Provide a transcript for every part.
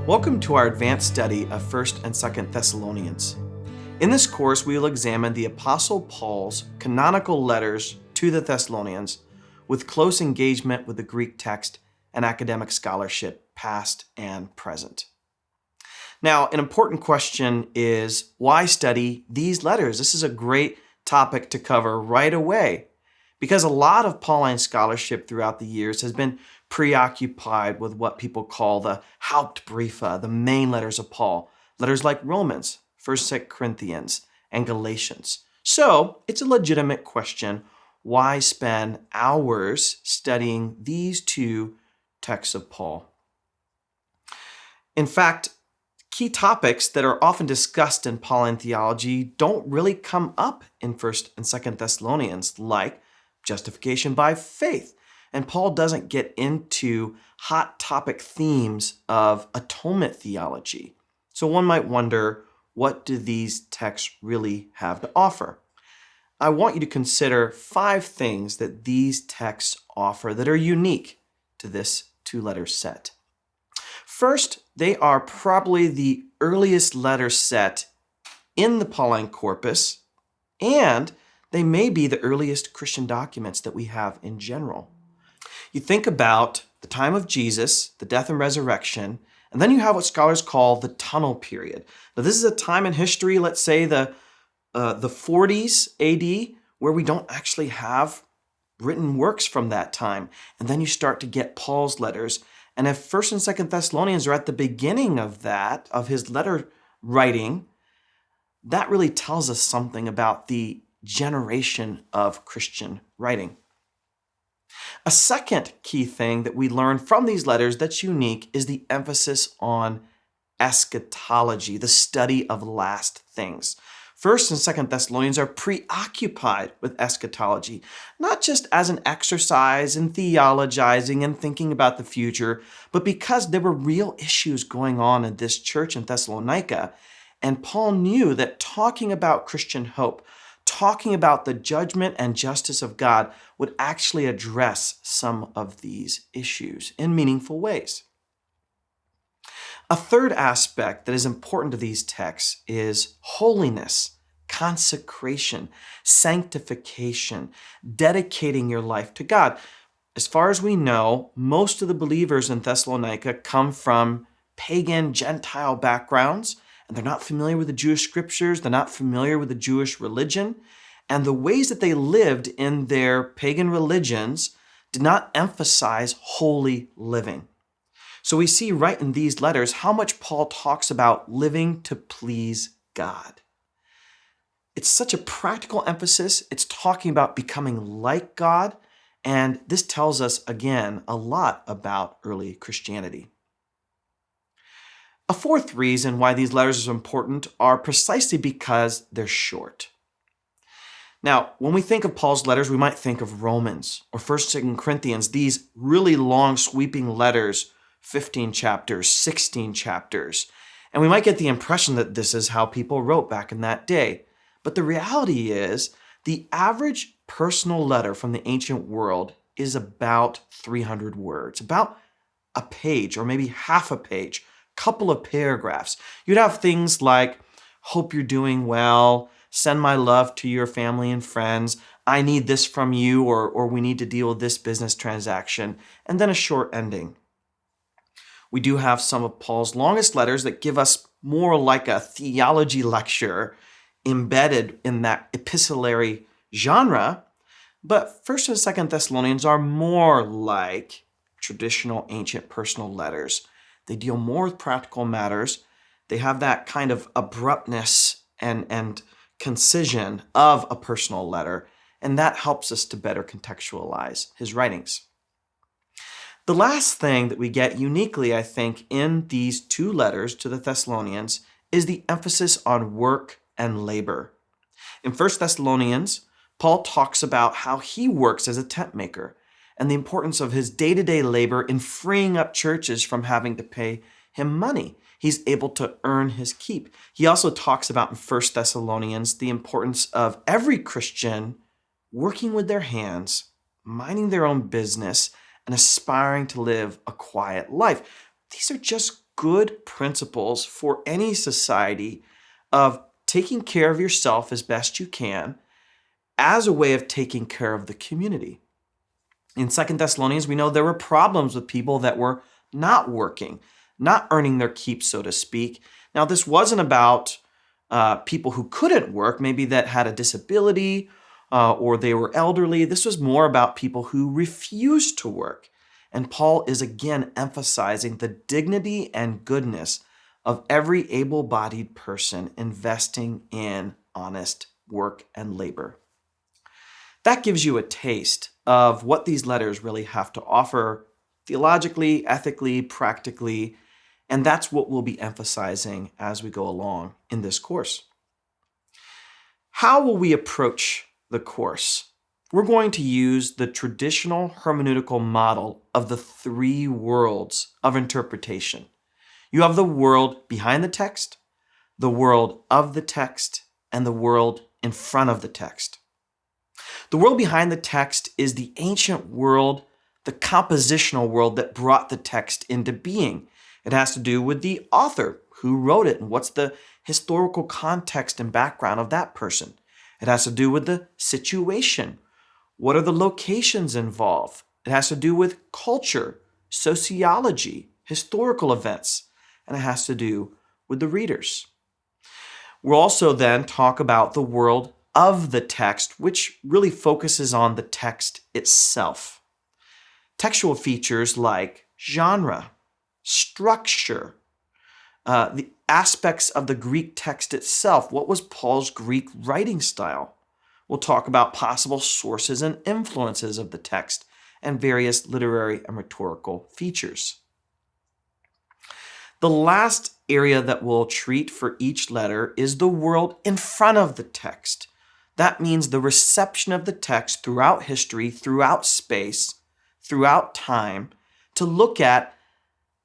Welcome to our advanced study of 1st and 2nd Thessalonians. In this course, we will examine the Apostle Paul's canonical letters to the Thessalonians with close engagement with the Greek text and academic scholarship, past and present. Now, an important question is, why study these letters? This is a great topic to cover right away, because a lot of Pauline scholarship throughout the years has been preoccupied with what people call the Hauptbriefe, the main letters of Paul, letters like Romans, 1st Corinthians, and Galatians. So it's a legitimate question, why spend hours studying these two texts of Paul? In fact, key topics that are often discussed in Pauline theology don't really come up in 1st and 2nd Thessalonians, like justification by faith. And Paul doesn't get into hot topic themes of atonement theology. So one might wonder, what do these texts really have to offer? I want you to consider 5 things that these texts offer that are unique to this two-letter set. First, they are probably the earliest letter set in the Pauline corpus, and they may be the earliest Christian documents that we have in general. You think about the time of Jesus, the death and resurrection, and then you have what scholars call the tunnel period. Now, this is a time in history, let's say the 40s AD, where we don't actually have written works from that time. And then you start to get Paul's letters. And if 1st and 2nd Thessalonians are at the beginning of that, of his letter writing, that really tells us something about the generation of Christian writing. A second key thing that we learn from these letters that's unique is the emphasis on eschatology, the study of last things. 1st and 2nd Thessalonians are preoccupied with eschatology, not just as an exercise in theologizing and thinking about the future, but because there were real issues going on in this church in Thessalonica, and Paul knew that talking about Christian hope, talking about the judgment and justice of God would actually address some of these issues in meaningful ways. A third aspect that is important to these texts is holiness, consecration, sanctification, dedicating your life to God. As far as we know, most of the believers in Thessalonica come from pagan Gentile backgrounds, and they're not familiar with the Jewish scriptures, they're not familiar with the Jewish religion, and the ways that they lived in their pagan religions did not emphasize holy living. So we see right in these letters how much Paul talks about living to please God. It's such a practical emphasis. It's talking about becoming like God, and this tells us, again, a lot about early Christianity. A fourth reason why these letters are important are precisely because they're short. Now, when we think of Paul's letters, we might think of Romans or 1st and 2nd Corinthians, these really long, sweeping letters, 15 chapters, 16 chapters. And we might get the impression that this is how people wrote back in that day. But the reality is, the average personal letter from the ancient world is about 300 words, about a page or maybe half a page, couple of paragraphs. You'd have things like, hope you're doing well, send my love to your family and friends, I need this from you, or we need to deal with this business transaction, and then a short ending. We do have some of Paul's longest letters that give us more like a theology lecture embedded in that epistolary genre, but 1st and 2nd Thessalonians are more like traditional ancient personal letters. They deal more with practical matters. They have that kind of abruptness and concision of a personal letter, and that helps us to better contextualize his writings. The last thing that we get uniquely, I think, in these two letters to the Thessalonians is the emphasis on work and labor. In 1st Thessalonians, Paul talks about how he works as a tent maker and the importance of his day-to-day labor in freeing up churches from having to pay him money. He's able to earn his keep. He also talks about in 1 Thessalonians the importance of every Christian working with their hands, minding their own business, and aspiring to live a quiet life. These are just good principles for any society of taking care of yourself as best you can as a way of taking care of the community. In 2 Thessalonians, we know there were problems with people that were not working, not earning their keep, so to speak. Now, this wasn't about people who couldn't work, maybe that had a disability or they were elderly. This was more about people who refused to work. And Paul is again emphasizing the dignity and goodness of every able-bodied person investing in honest work and labor. That gives you a taste of what these letters really have to offer theologically, ethically, practically, and that's what we'll be emphasizing as we go along in this course. How will we approach the course? We're going to use the traditional hermeneutical model of the three worlds of interpretation. You have the world behind the text, the world of the text, and the world in front of the text. The world behind the text is the ancient world, the compositional world that brought the text into being. It has to do with the author, who wrote it, and what's the historical context and background of that person. It has to do with the situation. What are the locations involved? It has to do with culture, sociology, historical events, and it has to do with the readers. We'll also then talk about the world of the text, which really focuses on the text itself. Textual features like genre, structure, the aspects of the Greek text itself. What was Paul's Greek writing style? We'll talk about possible sources and influences of the text and various literary and rhetorical features. The last area that we'll treat for each letter is the world in front of the text. That means the reception of the text throughout history, throughout space, throughout time, to look at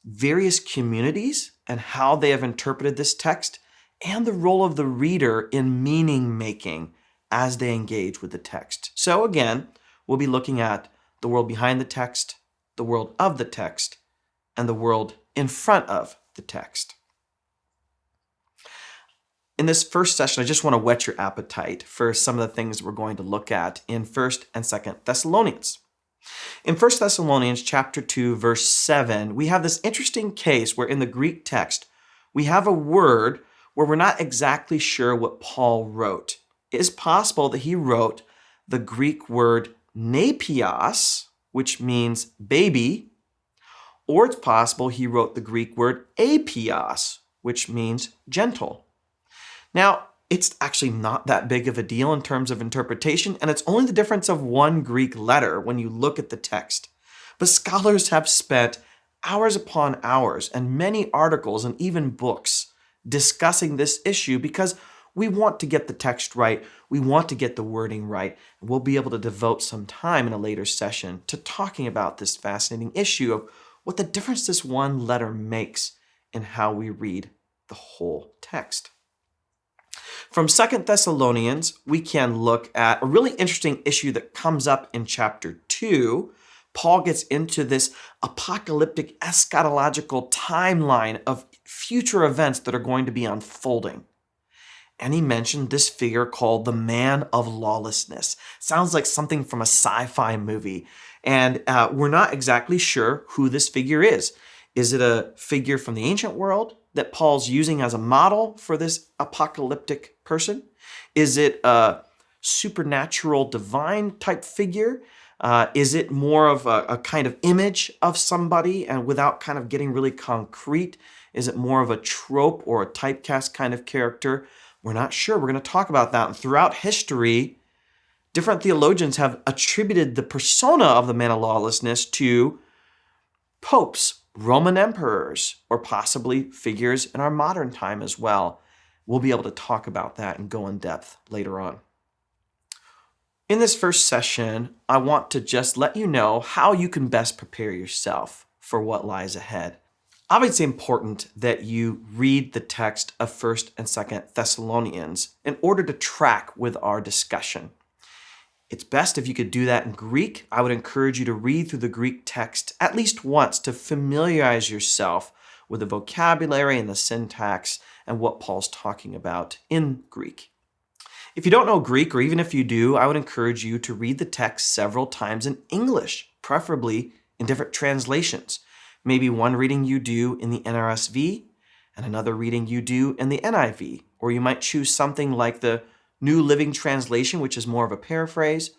various communities and how they have interpreted this text, and the role of the reader in meaning making as they engage with the text. So again, we'll be looking at the world behind the text, the world of the text, and the world in front of the text. In this first session, I just want to whet your appetite for some of the things we're going to look at in 1st and 2nd Thessalonians. In 1 Thessalonians chapter 2, verse 7, we have this interesting case where in the Greek text, we have a word where we're not exactly sure what Paul wrote. It is possible that he wrote the Greek word nepios, which means baby, or it's possible he wrote the Greek word apios, which means gentle. Now, it's actually not that big of a deal in terms of interpretation, and it's only the difference of one Greek letter when you look at the text. But scholars have spent hours upon hours and many articles and even books discussing this issue because we want to get the text right, we want to get the wording right, and we'll be able to devote some time in a later session to talking about this fascinating issue of what the difference this one letter makes in how we read the whole text. From 2 Thessalonians, we can look at a really interesting issue that comes up in chapter 2. Paul gets into this apocalyptic eschatological timeline of future events that are going to be unfolding. And he mentioned this figure called the man of lawlessness. Sounds like something from a sci-fi movie. And we're not exactly sure who this figure is. Is it a figure from the ancient world that Paul's using as a model for this apocalyptic person? Is it a supernatural divine type figure? Is it more of a kind of image of somebody and without kind of getting really concrete? Is it more of a trope or a typecast kind of character? We're not sure. We're going to talk about that. And throughout history, different theologians have attributed the persona of the man of lawlessness to popes, Roman emperors, or possibly figures in our modern time as well. We'll be able to talk about that and go in depth later on. In this first session, I want to just let you know how you can best prepare yourself for what lies ahead. Obviously, it's important that you read the text of 1st and 2nd Thessalonians in order to track with our discussion. It's best if you could do that in Greek. I would encourage you to read through the Greek text at least once to familiarize yourself with the vocabulary and the syntax and what Paul's talking about in Greek. If you don't know Greek, or even if you do, I would encourage you to read the text several times in English, preferably in different translations. Maybe one reading you do in the NRSV and another reading you do in the NIV, or you might choose something like the New Living Translation, which is more of a paraphrase,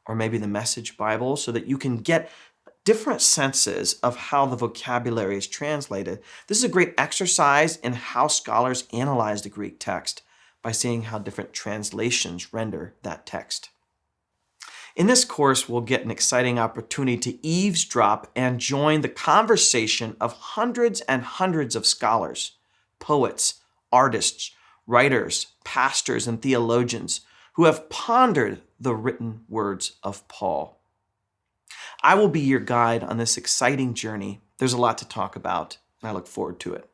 or maybe the Message Bible, so that you can get different senses of how the vocabulary is translated. This is a great exercise in how scholars analyze the Greek text by seeing how different translations render that text. In this course, we'll get an exciting opportunity to eavesdrop and join the conversation of hundreds and hundreds of scholars, poets, artists, writers, pastors, and theologians who have pondered the written words of Paul. I will be your guide on this exciting journey. There's a lot to talk about, and I look forward to it.